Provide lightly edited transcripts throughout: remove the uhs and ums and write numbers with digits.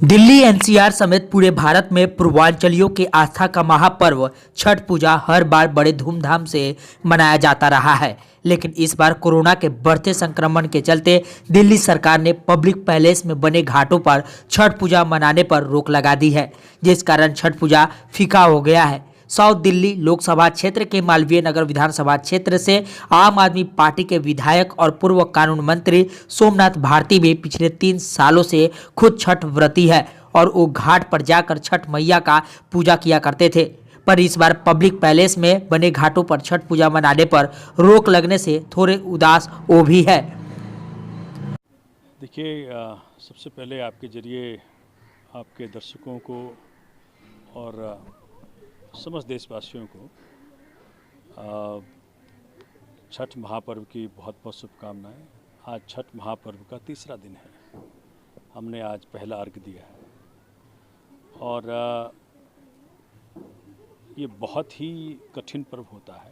Delhi NCR समेत पूरे भारत में पूर्वांचलियों के आस्था का महापर्व छठ पूजा हर बार बड़े धूमधाम से मनाया जाता रहा है। लेकिन इस बार कोरोना के बढ़ते संक्रमण के चलते दिल्ली सरकार ने पब्लिक पैलेस में बने घाटों पर छठ पूजा मनाने पर रोक लगा दी है, जिस कारण छठ पूजा फीका हो गया है। साउथ दिल्ली लोकसभा क्षेत्र के मालवीय नगर विधानसभा क्षेत्र से आम आदमी पार्टी के विधायक और पूर्व कानून मंत्री सोमनाथ भारती भी पिछले 3 सालों से खुद छठ व्रती है और वो घाट पर जाकर छठ मैया का पूजा किया करते थे। पर इस बार पब्लिक पैलेस में बने घाटों पर छठ पूजा मनाने पर रोक लगने से थोड़े उदास वो भी है। देखिए, सबसे पहले आपके जरिए आपके दर्शकों को और समस्त देशवासियों को छठ महापर्व की बहुत बहुत शुभकामनाएं। आज छठ महापर्व का तीसरा दिन है। हमने आज पहला अर्घ दिया है और ये बहुत ही कठिन पर्व होता है।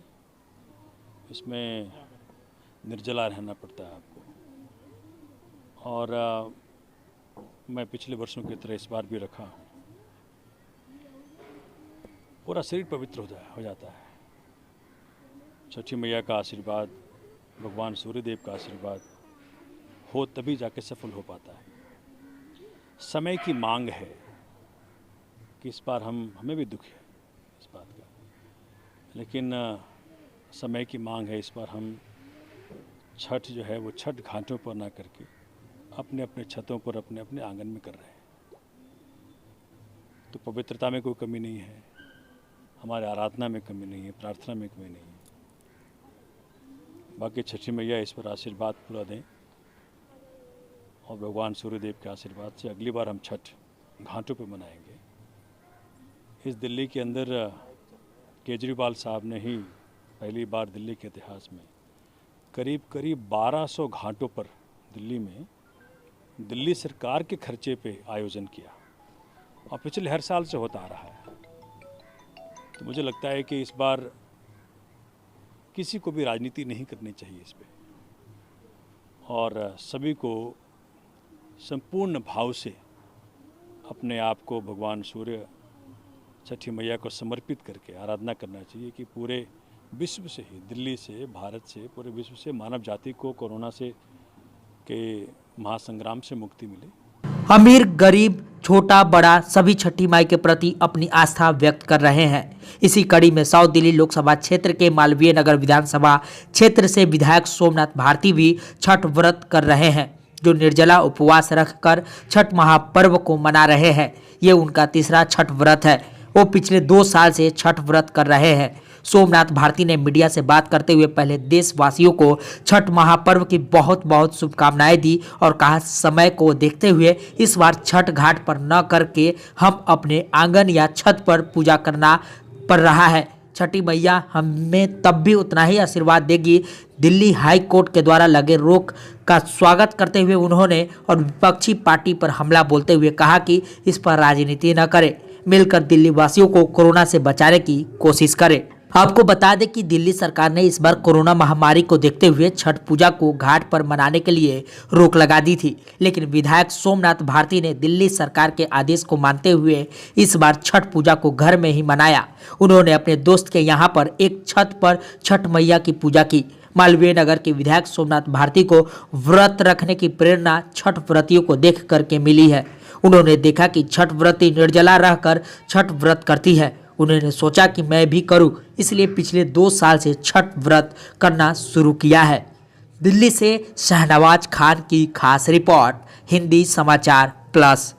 इसमें निर्जला रहना पड़ता है आपको और मैं पिछले वर्षों की तरह इस बार भी रखा हूँ। पूरा शरीर पवित्र हो जाता है। छठी मैया का आशीर्वाद, भगवान सूर्यदेव का आशीर्वाद हो तभी जाके सफल हो पाता है। समय की मांग है कि इस बार हमें भी दुख है इस बात का, लेकिन समय की मांग है। इस बार हम छठ जो है वो छठ घाटों पर ना करके अपने अपने छतों पर अपने अपने आंगन में कर रहे हैं। तो पवित्रता में कोई कमी नहीं है, हमारे आराधना में कमी नहीं है, प्रार्थना में कमी नहीं है। बाकी छठी मैया इस पर आशीर्वाद पूरा दें और भगवान सूर्यदेव के आशीर्वाद से अगली बार हम छठ घाटों पर मनाएंगे। इस दिल्ली के अंदर केजरीवाल साहब ने ही पहली बार दिल्ली के इतिहास में करीब 1200 घाटों पर दिल्ली में दिल्ली सरकार के खर्चे पे आयोजन किया और पिछले हर साल से होता आ रहा है। तो मुझे लगता है कि इस बार किसी को भी राजनीति नहीं करनी चाहिए इस पे और सभी को संपूर्ण भाव से अपने आप को भगवान सूर्य छठी मैया को समर्पित करके आराधना करना चाहिए कि पूरे विश्व से ही, दिल्ली से, भारत से, पूरे विश्व से मानव जाति को कोरोना से के महासंग्राम से मुक्ति मिले। अमीर गरीब छोटा बड़ा सभी छठी माई के प्रति अपनी आस्था व्यक्त कर रहे हैं। इसी कड़ी में साउथ दिल्ली लोकसभा क्षेत्र के मालवीय नगर विधानसभा क्षेत्र से विधायक सोमनाथ भारती भी छठ व्रत कर रहे हैं, जो निर्जला उपवास रखकर छठ महापर्व को मना रहे हैं। ये उनका तीसरा छठ व्रत है। वो पिछले 2 साल से छठ व्रत कर रहे हैं। सोमनाथ भारती ने मीडिया से बात करते हुए पहले देशवासियों को छठ महापर्व की बहुत बहुत शुभकामनाएं दी और कहा, समय को देखते हुए इस बार छठ घाट पर न करके हम अपने आंगन या छत पर पूजा करना पड़ रहा है। छठी मैया हमें तब भी उतना ही आशीर्वाद देगी। दिल्ली हाई कोर्ट के द्वारा लगे रोक का स्वागत करते हुए उन्होंने और विपक्षी पार्टी पर हमला बोलते हुए कहा कि इस पर राजनीति न करें, मिलकर दिल्ली वासियों को कोरोना से बचाने की कोशिश करें। आपको बता दें कि दिल्ली सरकार ने इस बार कोरोना महामारी को देखते हुए छठ पूजा को घाट पर मनाने के लिए रोक लगा दी थी, लेकिन विधायक सोमनाथ भारती ने दिल्ली सरकार के आदेश को मानते हुए इस बार छठ पूजा को घर में ही मनाया। उन्होंने अपने दोस्त के यहाँ पर एक छत पर छठ मैया की पूजा की। मालवीय नगर के विधायक सोमनाथ भारती को व्रत रखने की प्रेरणा छठ व्रतियों को देख करके मिली है। उन्होंने देखा कि छठ व्रती निर्जला रहकर छठ व्रत करती है। उन्होंने सोचा कि मैं भी करूं, इसलिए पिछले 2 साल से छठ व्रत करना शुरू किया है। दिल्ली से शहनवाज खान की खास रिपोर्ट, हिंदी समाचार प्लस।